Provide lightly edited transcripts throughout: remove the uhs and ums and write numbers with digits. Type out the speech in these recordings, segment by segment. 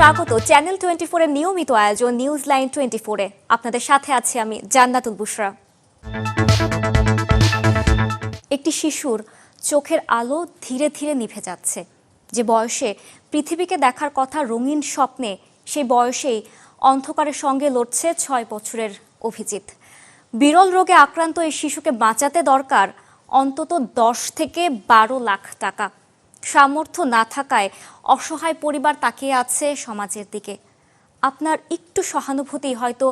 স্বাগত চ্যানেল 24 এর নিয়মিত আয়োজন নিউজ লাইন 24 এ। আপনাদের সাথে আছি আমি জান্নাতুল বুশরা। একটি শিশুর চোখের আলো ধীরে ধীরে নিভে যাচ্ছে। যে বয়সে পৃথিবীকে দেখার কথা রঙিন স্বপ্নে, সেই বয়সেই অন্ধকারের সঙ্গে লড়ছে 6 বছরের অভিজিৎ। বিরল রোগে আক্রান্ত এই শিশুকে বাঁচাতে দরকার অন্তত 10 থেকে 12 লাখ টাকা। সামর্থ্য না থাকায় অসহায় পরিবার তাকিয়ে আছে সমাজের দিকে। আপনার একটু সহানুভূতি হয়তো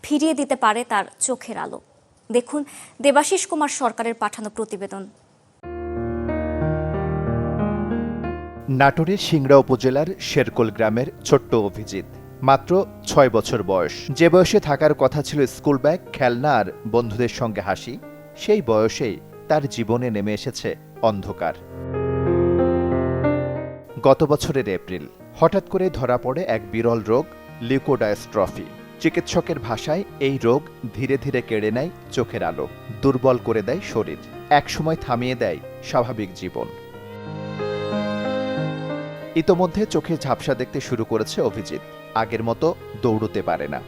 ফিরিয়ে দিতে পারে তার চোখের আলো। দেখুন দেবাশিস কুমার সরকারের পাঠানো প্রতিবেদন। নাটোরের সিংড়া উপজেলার শেরকোল গ্রামের ছোট্ট অভিজিৎ, মাত্র 6 বছর বয়স। যে বয়সে থাকার কথা ছিল স্কুল ব্যাগ, খেলনা আর বন্ধুদের সঙ্গে হাসি, সেই বয়সেই তার জীবনে নেমে এসেছে অন্ধকার। গত বছরের এপ্রিল হঠাৎ করে ধরা পড়ে এক বিরল রোগ, লিউকোডায়স্ট্রফি। চিকিৎসকের ভাষায় এই রোগ ধীরে ধীরে কেড়ে নেয় চোখের আলো, দুর্বল করে দেয় শরীর, একসময় থামিয়ে দেয় স্বাভাবিক জীবন। ইতোমধ্যে চোখে ঝাপসা দেখতে শুরু করেছে অভিজিৎ। আগের মতো দৌড়তে পারে না,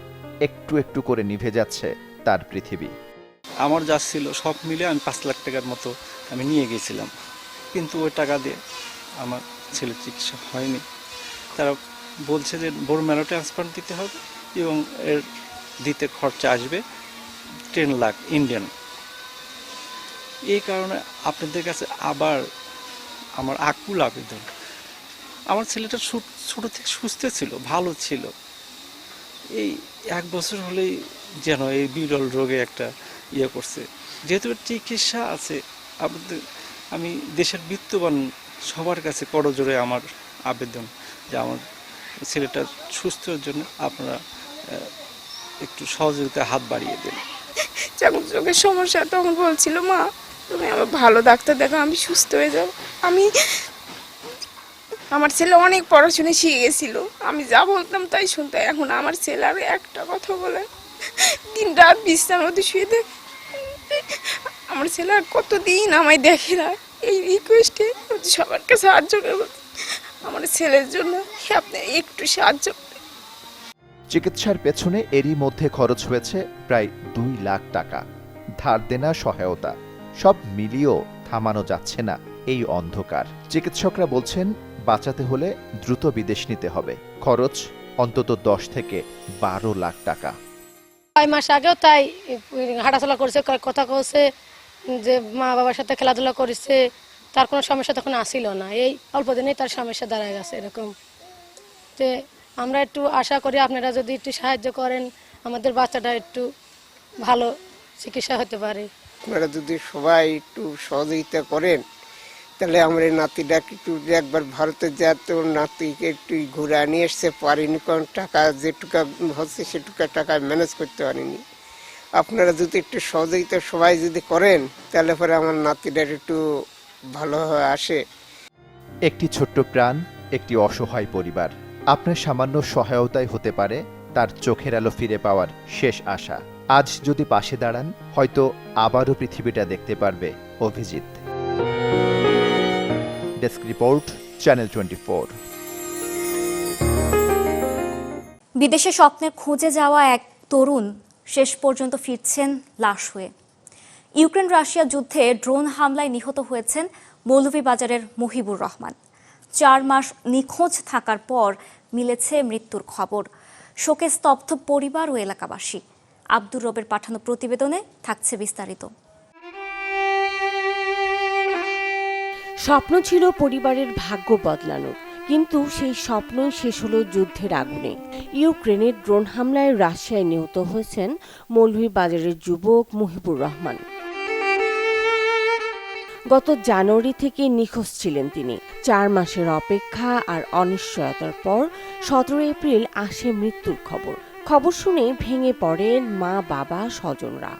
একটু একটু করে নিভে যাচ্ছে তার পৃথিবী। আমার যা ছিল সব মিলে আমি 5 লাখ টাকার মতো আমি নিয়ে গেছিলাম, কিন্তু ওই টাকা দিয়ে আমার ছেলের চিকিৎসা হয়নি। তারা বলছে যে বড় ম্যানো ট্রান্সপ্লান্ট দিতে হবে এবং এর দিতে খরচা আসবে 10 লাখ ইন্ডিয়ান। এই কারণে আপনাদের কাছে আবার আমার আকুল আবেদন, আমার ছেলেটা ছোট থেকে সুস্থ ছিল, ভালো ছিল, এই 1 বছর হলেই যেন এই বিরল রোগে একটা করছে। যেহেতু চিকিৎসা আছে, আমি দেশের বিত্তবান সবার কাছে করজোড়ে আমার আবেদন যে আমার ছেলেটা সুস্থর জন্য আপনারা একটু সহযোগিতার হাত বাড়িয়ে দেন। যখন চোখের সমস্যা তখন বলছিল, মা তুমি আমার ভালো ডাক্তার দেখো, আমি সুস্থ হয়ে যাব। আমার ছেলে অনেক পড়াশোনা শিখে গেছিল, আমি যা বলতাম তাই শুনতো। এখন আমার ছেলে আর একটা কথা বলে দিন রাত বিছানার মধ্যে শুয়ে দেয়। আমার ছেলে আর কতদিন আমায় দেখে না। এই রিকোয়েস্টে সবার কাছে সাহায্য করবো, আমার ছেলের জন্য আপনি একটু সাহায্য। চিকিৎসার পেছনে এরই মধ্যে খরচ হয়েছে প্রায় 2 লাখ টাকা। ধার দেনা, সহায়তা সব মিলিয়েও থামানো যাচ্ছে না এই অন্ধকার। চিকিৎসকরা বলছেন বাঁচাতে হলে দ্রুত বিদেশ নিতে হবে। খরচ অন্তত 10 থেকে 12 লাখ টাকা। 6 মাস আগেও তাই হাঁটাচলা করেছে, কথা কইছে যে মা বাবার সাথে খেলাধুলা করেছে, তার কোনো সমস্যা তখন আসিল না। এই অল্প দিনেই তার সমস্যা দাঁড়ায় গেছে এরকম। যে আমরা একটু আশা করি আপনারা যদি একটু সাহায্য করেন, আমাদের বাচ্চাটা একটু ভালো চিকিৎসা হতে পারে। আপনারা যদি সবাই একটু সহযোগিতা করেন তাহলে আমার এই নাতিটা একটু একবার ভারতে যায়, তো নাতিকে একটু ঘুরে নিয়ে এসছে পারিনি, কারণ টাকা যেটুকা হচ্ছে সেটুকা টাকা ম্যানেজ করতে পারিনি। আপনারা যদি একটু সহযোগিতা সবাই যদি করেন তাহলে পরে আমার নাতিটার একটু ভালো হয়ে আসে। একটি ছোট্ট প্রাণ, একটি অসহায় পরিবার। আপনার সামান্য সহায়তায় হতে পারে তার চোখের আলো ফিরে পাওয়ার শেষ আশা। আজ যদি পাশে দাঁড়ান, হয়তো আবারও পৃথিবীটা দেখতে পারবে অভিজিৎ। Desk report, channel 24। বিদেশে স্বপ্নে খুঁজে যাওয়া এক তরুণ শেষ পর্যন্ত ফিরছেন লাশ হয়ে। ইউক্রেন রাশিয়া যুদ্ধে ড্রোন হামলায় নিহত হয়েছেন মৌলভীবাজারের মুহিবুর রহমান। 4 মাস নিখোঁজ থাকার পর মিলেছে মৃত্যুর খবর। শোকে স্তব্ধ পরিবার ও এলাকাবাসী। আব্দুর রবের পাঠানো প্রতিবেদনে থাকছে বিস্তারিত। স্বপ্ন ছিল পরিবারের ভাগ্য বদলানো, কিন্তু সেই স্বপ্নই শেষ হলো যুদ্ধের আগুনে। ইউক্রেনের ড্রোন হামলায় রাশিয়ায় নিহত হয়েছেন মৌলভীবাজারের যুবক মুহিবুর রহমান। গত জানুয়ারি থেকে নিখোঁজ ছিলেন তিনি। 4 মাসের অপেক্ষা আর অনিশ্চয়তার পর 17 এপ্রিল আসে মৃত্যুর খবর। খবর শুনে ভেঙে পড়েন মা, বাবা, স্বজনরা।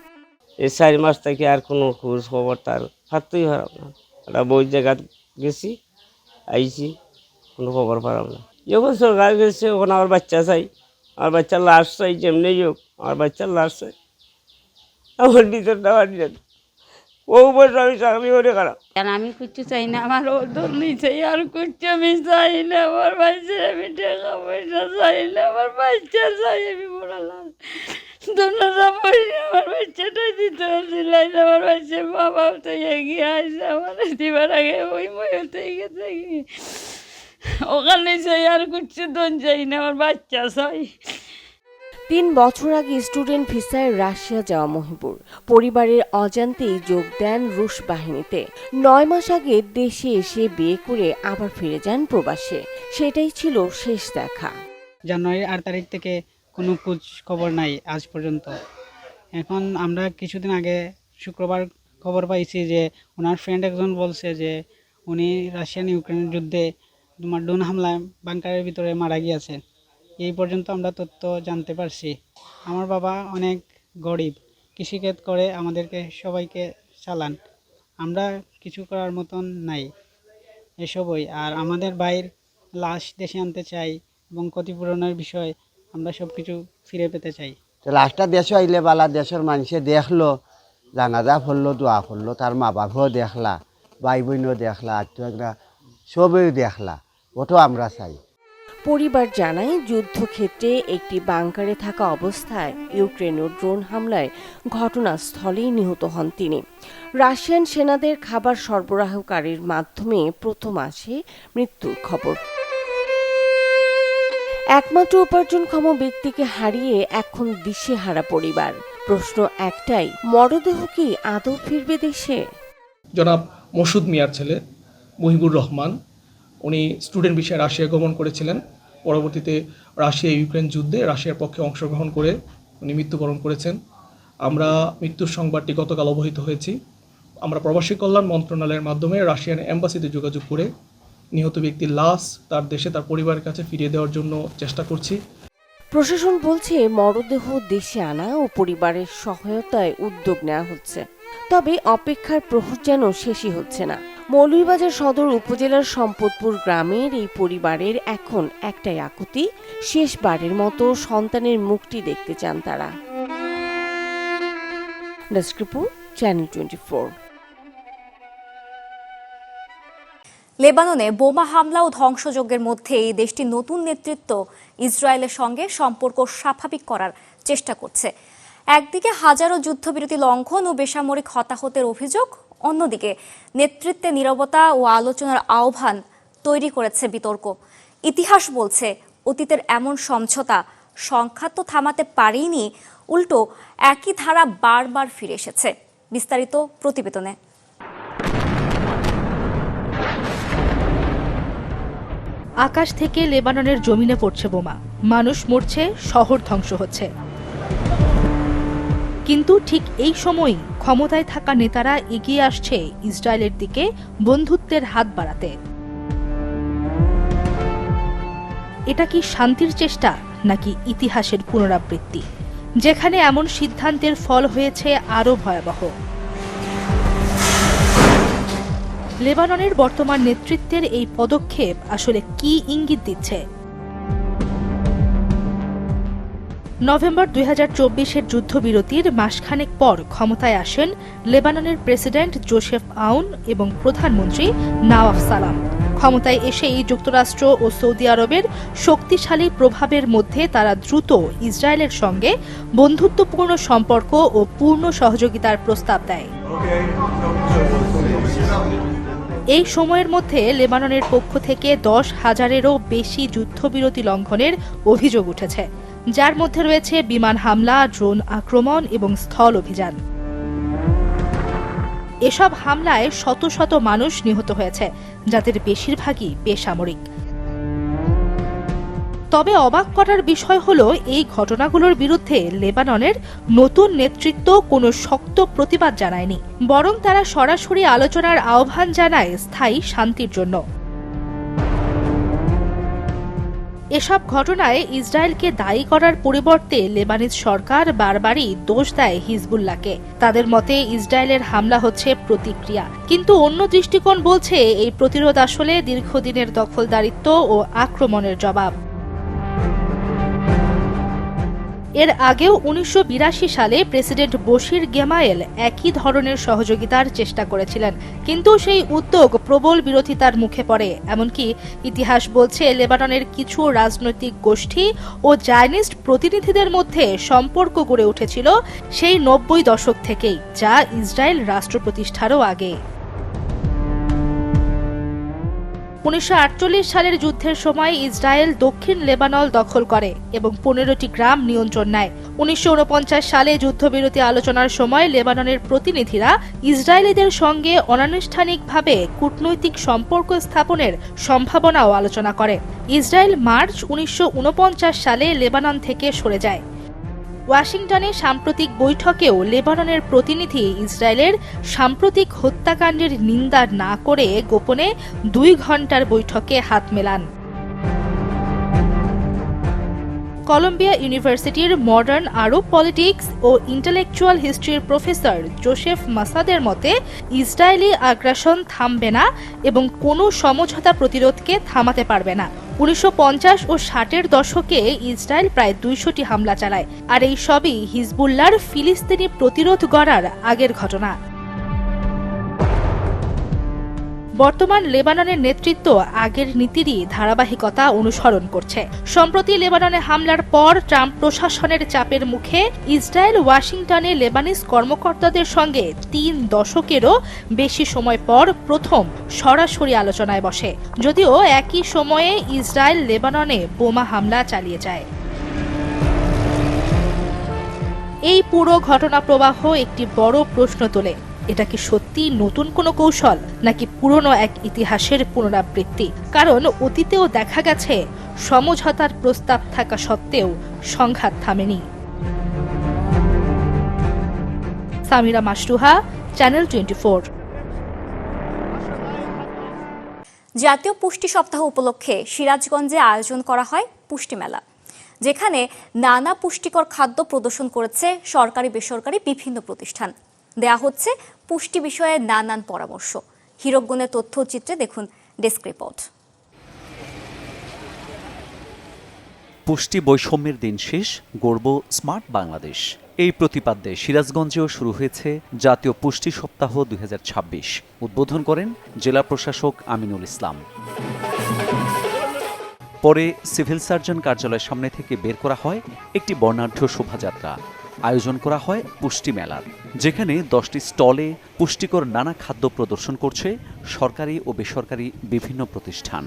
এই 4 মাস থেকে আর কোনো খোঁজ খবর তার হাতই হারাম না। একটা বই জায়গা গেছি, আইছি, কোনো খবর পারাম না। যখন সরকার গেছে ওখানে আমার বাচ্চা চাই, আমার বাচ্চার লাশ চাই, যেমনি হোক আমার বাচ্চার লাশ চাই। আমার ভিতরটা ও বছর আমি চাকরি করে খারাপ। কেন আমি কিচ্ছু চাই না, আমার ও ধরনি চাই, আর কিচ্ছু আমি চাই না। আমার বাচ্চার আমি টাকা পয়সা চাই না, আমার বাচ্চা চাই আমি পড়ালাম ধন্যবাদ পয়সা আমার বাচ্চাটাই দিতে পারছিলাম না। আমার বাচ্চার বাবা তো এগিয়ে আসে, আমার দিবার আগে ওই ময়তে গেছে, ওখানে চাই, আর কিচ্ছু দন চাই না, আমার বাচ্চা চাই। 3 বছর আগে স্টুডেন্ট ভিসায় রাশিয়া যাওয়া মহিবুর পরিবারের অজান্তেই যোগ দেন রুশ বাহিনীতে। 9 মাস আগে দেশে এসে বিয়ে করে আবার ফিরে যান প্রবাসে। সেটাই ছিল শেষ দেখা। জানুয়ারির 8 তারিখ থেকে কোনো খোঁজ খবর নাই আজ পর্যন্ত। এখন আমরা কিছুদিন আগে শুক্রবার খবর পাইছি যে ওনার ফ্রেন্ড একজন বলছে যে উনি রাশিয়ান ইউক্রেনের যুদ্ধে তোমার ড্রোন হামলায় বাংকারের ভিতরে মারা গিয়েছেন। এই পর্যন্ত আমরা তথ্য জানতে পারছি। আমার বাবা অনেক গরিব, কৃষিকাজ করে আমাদেরকে সবাইকে চালান। আমরা কিছু করার মতন নাই এসবই। আর আমাদের ভাইয়ের লাশ দেশে আনতে চাই এবং ক্ষতিপূরণের বিষয় আমরা সব কিছু ফিরে পেতে চাই। লাশটা দেশে আইলে বালা দেশের মানুষে দেখলো, জানাজা ফললো, দোয়া করলো, তার মা বাবাও দেখলা, ভাই বোনও দেখলা, আত্মীয়রা সবই দেখলা, ওটাও আমরা চাই। পরিবার জানায় যুদ্ধক্ষেত্রে একটি বাংকারে থাকা অবস্থায় ইউক্রেনীয় ড্রোন হামলায় ঘটনাস্থলেই নিহত হন তিনি। রাশিয়ান সেনাদের খাবার সরবরাহকারীর মাধ্যমে প্রথম আসে মৃত্যুর খবর। একমাত্র উপার্জনক্ষম ব্যক্তিকে হারিয়ে এখন দিশেহারা পরিবার। প্রশ্ন একটাই, মরদেহ কি আদৌ ফিরবে দেশে? জনাব মসুদ মিয়ার ছেলে মহিবুর রহমান, উনি স্টুডেন্ট বিষয়ে রাশিয়া গমন করেছিলেন। পরবর্তীতে রাশিয়া ইউক্রেন যুদ্ধে রাশিয়ার পক্ষে অংশগ্রহণ করে উনি মৃত্যুবরণ করেছেন। আমরা মৃত্যুর সংবাদটি গতকাল অবহিত হয়েছি। আমরা প্রবাসী কল্যাণ মন্ত্রণালয়ের মাধ্যমে রাশিয়ান এম্বাসিতে যোগাযোগ করে নিহত ব্যক্তির লাশ তার দেশে তার পরিবারের কাছে ফিরিয়ে দেওয়ার জন্য চেষ্টা করছি। প্রশাসন বলছে মরদেহ দেশে আনা ও পরিবারের সহায়তায় উদ্যোগ নেওয়া হচ্ছে। তবে অপেক্ষার প্রহর যেন শেষই হচ্ছে না। মৌলভীবাজার সদর উপজেলার সম্পদপুর গ্রামের এই পরিবারের এখন একটাই আকুতি, শেষবারের মতো সন্তানের মুখটি দেখতে চান তারা। Desk report, channel 24। লেবাননে বোমা হামলা ও ধ্বংসযজ্ঞের মধ্যেই দেশটির নতুন নেতৃত্ব ইসরায়েলের সঙ্গে সম্পর্ক স্বাভাবিক করার চেষ্টা করছে। একদিকে হাজারো যুদ্ধবিরতি লঙ্ঘন ও বেসামরিক হতাহতের অভিযোগ, অন্যদিকে নেতৃত্বে নীরবতা ও আলোচনার আহ্বান তৈরি করেছে বিতর্ক। ইতিহাস বলছে অতীতের এমন সমঝোতা সংঘাত তো থামাতে পারেনি, উল্টো একই ধারা বারবার ফিরে এসেছে। বিস্তারিত প্রতিবেদনে। আকাশ থেকে লেবাননের জমিনে পড়ছে বোমা, মানুষ মরছে, শহর ধ্বংস হচ্ছে। কিন্তু ঠিক এই সময়ই ক্ষমতায় থাকা নেতারা এগিয়ে আসছে ইসরায়েলের দিকে বন্ধুত্বের হাত বাড়াতে। এটা কি শান্তির চেষ্টা নাকি ইতিহাসের পুনরাবৃত্তি, যেখানে এমন সিদ্ধান্তের ফল হয়েছে আরও ভয়াবহ? লেবাননের বর্তমান নেতৃত্বের এই পদক্ষেপ আসলে কি ইঙ্গিত দিচ্ছে? নভেম্বর 2024-এর যুদ্ধবিরতির মাসখানেক পর ক্ষমতায় আসেন লেবাননের প্রেসিডেন্ট জোসেফ আউন এবং প্রধানমন্ত্রী নাওয়াফ সালাম। ক্ষমতায় এসেই যুক্তরাষ্ট্র ও সৌদি আরবের শক্তিশালী প্রভাবের মধ্যে তারা দ্রুত ইসরায়েলের সঙ্গে বন্ধুত্বপূর্ণ সম্পর্ক ও পূর্ণ সহযোগিতার প্রস্তাব দেয়। এই সময়ের মধ্যে লেবাননের পক্ষ থেকে 10,000-এরও বেশি যুদ্ধবিরতি লঙ্ঘনের অভিযোগ উঠেছে, যার মধ্যে রয়েছে বিমান হামলা, ড্রোন আক্রমণ এবং স্থল অভিযান। এসব হামলায় শত শত মানুষ নিহত হয়েছে, যাদের বেশিরভাগই বেসামরিক। তবে অবাক করার বিষয় হলো, এই ঘটনাগুলোর বিরুদ্ধে লেবাননের নতুন নেতৃত্ব কোনো শক্ত প্রতিবাদ জানায়নি, বরং তারা সরাসরি আলোচনার আহ্বান জানায় স্থায়ী শান্তির জন্য। এসব ঘটনায় ইসরায়েলকে দায়ী করার পরিবর্তে লেবানিজ সরকার বারবারই দোষ দেয় হিজবুল্লাহকে। তাদের মতে ইসরায়েলের হামলা হচ্ছে প্রতিক্রিয়া, কিন্তু অন্য দৃষ্টিকোণ বলছে এই প্রতিরোধ আসলে দীর্ঘদিনের দখলদারিত্ব ও আক্রমণের জবাব। এর আগেও 1982 সালে প্রেসিডেন্ট বশির গেমায়েল একই ধরনের সহযোগিতার চেষ্টা করেছিলেন, কিন্তু সেই উদ্যোগ প্রবল বিরোধিতার মুখে পড়ে। এমনকি ইতিহাস বলছে লেবাননের কিছু রাজনৈতিক গোষ্ঠী ও জায়নিস্ট প্রতিনিধিদের মধ্যে সম্পর্ক গড়ে উঠেছিল সেই 90 দশক থেকেই, যা ইসরায়েল রাষ্ট্র প্রতিষ্ঠারও আগে। 1948 সালের যুদ্ধের সময় ইসরায়েল দক্ষিণ লেবানন দখল করে এবং 15টি গ্রাম নিয়ন্ত্রণ নেয়। 1949 সালে যুদ্ধবিরতি আলোচনার সময় লেবাননের প্রতিনিধিরা ইসরায়েলিদের সঙ্গে অনানুষ্ঠানিকভাবে কূটনৈতিক সম্পর্ক স্থাপনের সম্ভাবনাও আলোচনা করে। ইসরায়েল মার্চ 1949 সালে লেবানন থেকে সরে যায়। ওয়াশিংটনে সাম্প্রতিক বৈঠকেও লেবাননের প্রতিনিধি ইসরায়েলের সাম্প্রতিক হত্যাকাণ্ডের নিন্দা না করে গোপনে 2 ঘণ্টার বৈঠকে হাত মেলান। কলম্বিয়া ইউনিভার্সিটির মডার্ন আরব পলিটিক্স ও ইন্টেলেকচুয়াল হিস্ট্রির প্রফেসর জোসেফ মাসাদের মতে, ইসরায়েলি আগ্রাসন থামবে না এবং কোনো সমঝোতা প্রতিরোধকে থামাতে পারবে না। 1950 ও 60-এর দশকে ইসরায়েল প্রায় 200টি হামলা চালায়, আর এই সবই হিজবুল্লাহর ফিলিস্তিনি প্রতিরোধ গড়ার আগের ঘটনা। বর্তমান লেবাননের নেতৃত্ব আগের নীতিরই ধারাবাহিকতা অনুসরণ করছে। সম্প্রতি লেবাননে হামলার পর ট্রাম্প প্রশাসনের চাপের মুখে ইসরায়েল ওয়াশিংটনে লেবানিজ কর্মকর্তাদের সঙ্গে 3 দশকেরও বেশি সময় পর প্রথম সরাসরি আলোচনায় বসে, যদিও একই সময়ে ইসরায়েল লেবাননে বোমা হামলা চালিয়ে যায়। এই পুরো ঘটনা প্রবাহ একটি বড় প্রশ্ন তোলে, এটা কি সত্যি নতুন কোনো কৌশল নাকি পুরনো এক ইতিহাসের পুনরাবৃত্তি? কারণ অতীতেও দেখা গেছে সমঝোতার প্রস্তাব থাকা সত্ত্বেও সংঘাত থামেনি। সামিরা মাশরুহা, চ্যানেল 24। জাতীয় পুষ্টি সপ্তাহ উপলক্ষে সিরাজগঞ্জে আয়োজন করা হয় পুষ্টি মেলা, যেখানে নানা পুষ্টিকর খাদ্য প্রদর্শন করেছে সরকারি বেসরকারি বিভিন্ন প্রতিষ্ঠান। দেয়া হচ্ছে পুষ্টি বিষয়ে নানান পরামর্শ। হীরকগুণের তথ্যচিত্রে দেখুন ডেস্ক রিপোর্ট। পুষ্টি বৈষম্যের দিন শেষ, গড়ব স্মার্ট বাংলাদেশ। এই প্রতিপাদ্যে সিরাজগঞ্জেও শুরু হয়েছে জাতীয় পুষ্টি সপ্তাহ 2026। উদ্বোধন করেন জেলা প্রশাসক আমিনুল ইসলাম। পরে সিভিল সার্জন কার্যালয়ের সামনে থেকে বের করা হয় একটি বর্ণাঢ্য শোভাযাত্রা। আয়োজন করা হয় পুষ্টি মেলার, যেখানে 10টি স্টলে পুষ্টিকর নানা খাদ্য প্রদর্শন করছে সরকারি ও বেসরকারি বিভিন্ন প্রতিষ্ঠান।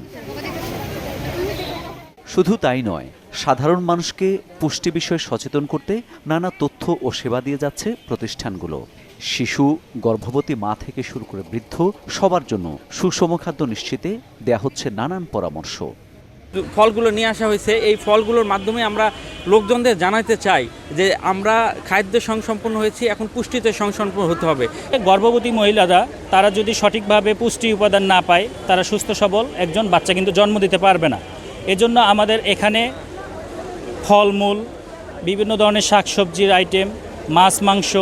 শুধু তাই নয়, সাধারণ মানুষকে পুষ্টি বিষয়ে সচেতন করতে নানা তথ্য ও সেবা দিয়ে যাচ্ছে প্রতিষ্ঠানগুলো। শিশু, গর্ভবতী মা থেকে শুরু করে বৃদ্ধ সবার জন্য সুষম খাদ্য নিশ্চিতে দেয়া হচ্ছে নানান পরামর্শ। ফলগুলো নিয়ে আসা হয়েছে, এই ফলগুলোর মাধ্যমে আমরা লোকজনদের জানাতে চাই যে আমরা খাদ্য সংসম্পন্ন হয়েছি, এখন পুষ্টিতে সংসম্পন্ন হতে হবে। গর্ভবতী মহিলারা তারা যদি সঠিকভাবে পুষ্টি উপাদান না পায়, তারা সুস্থ সবল একজন বাচ্চা কিন্তু জন্ম দিতে পারবে না। এজন্য আমাদের এখানে ফলমূল, বিভিন্ন ধরনের শাকসবজির আইটেম, মাছ মাংস,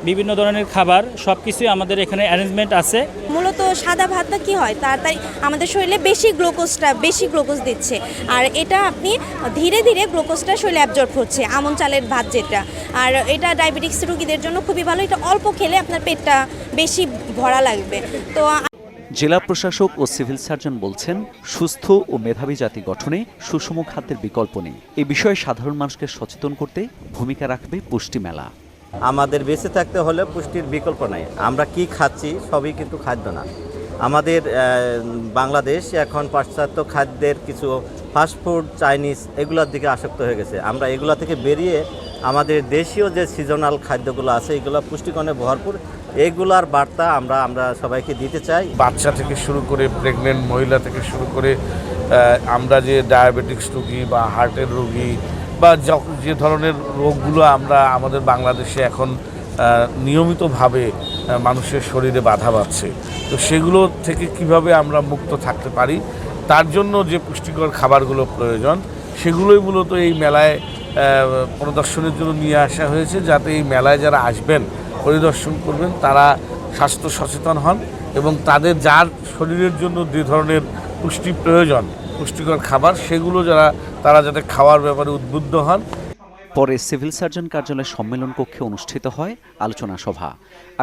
বিভিন্ন ধরনের খাবার সব কিছুই আমাদের এখানে অ্যারেঞ্জমেন্ট আছে। মূলত সাদা ভাতটা কি হয়, তাড়াতাড়ি আমাদের শরীরে বেশি গ্লুকোজ দিচ্ছে, আর এটা আপনি ধীরে ধীরে গ্লুকোজটা শরীরে অ্যাবজর্ব হচ্ছে। আমন চালের ভাত যেটা, আর এটা ডায়াবেটিক্স রোগীদের জন্য খুবই ভালো। এটা অল্প খেলে আপনার পেটটা বেশি ভরা লাগবে। তো জেলা প্রশাসক ও সিভিল সার্জন বলছেন, সুস্থ ও মেধাবী জাতি গঠনে সুষম খাদ্যের বিকল্প নেই। এ বিষয়ে সাধারণ মানুষকে সচেতন করতে ভূমিকা রাখবে পুষ্টি মেলা। আমাদের বেঁচে থাকতে হলে পুষ্টির বিকল্প নাই। আমরা কি খাচ্ছি সবই কিন্তু খাদ্য না। আমাদের বাংলাদেশ এখন পাশ্চাত্য খাদ্যের কিছু ফাস্টফুড, চাইনিজ এগুলোর দিকে আসক্ত হয়ে গেছে। আমরা এগুলো থেকে বেরিয়ে আমাদের দেশীয় যে সিজনাল খাদ্যগুলো আছে এগুলো পুষ্টিকণে ভরপুর, এগুলার বার্তা আমরা সবাইকে দিতে চাই। বাচ্চা থেকে শুরু করে প্রেগনেন্ট মহিলা থেকে শুরু করে আমরা যে ডায়াবেটিক্স রোগী বা হার্টের রোগী বা যে ধরনের রোগগুলো আমরা আমাদের বাংলাদেশে এখন নিয়মিতভাবে মানুষের শরীরে বাধা পাচ্ছে, তো সেগুলো থেকে কিভাবে আমরা মুক্ত থাকতে পারি, তার জন্য যে পুষ্টিকর খাবারগুলো প্রয়োজন সেগুলোই মূলত এই মেলায় প্রদর্শনের জন্য নিয়ে আসা হয়েছে, যাতে এই মেলায় যারা আসবেন, পরিদর্শন করবেন, তারা স্বাস্থ্য সচেতন হন এবং তাদের যার শরীরের জন্য যে ধরনের পুষ্টি প্রয়োজন, পুষ্টিকর খাবার, সেগুলো তারা যাতে খাওয়ার ব্যাপারে উদ্বুদ্ধ হন। পরে সিভিল সার্জন কার্যালয় সম্মেলন কক্ষে অনুষ্ঠিত হয় আলোচনা সভা।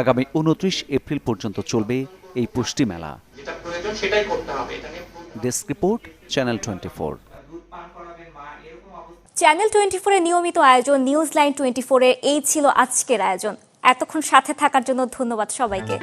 আগামী 29 এপ্রিল পর্যন্ত চলবে এই পুষ্টি মেলা। Desk report, channel 24। চ্যানেল 24 এর নিয়মিত আয়োজন নিউজ লাইন 24 এর এই ছিল আজকের আয়োজন। এতক্ষণ সাথে থাকার জন্য ধন্যবাদ সবাইকে।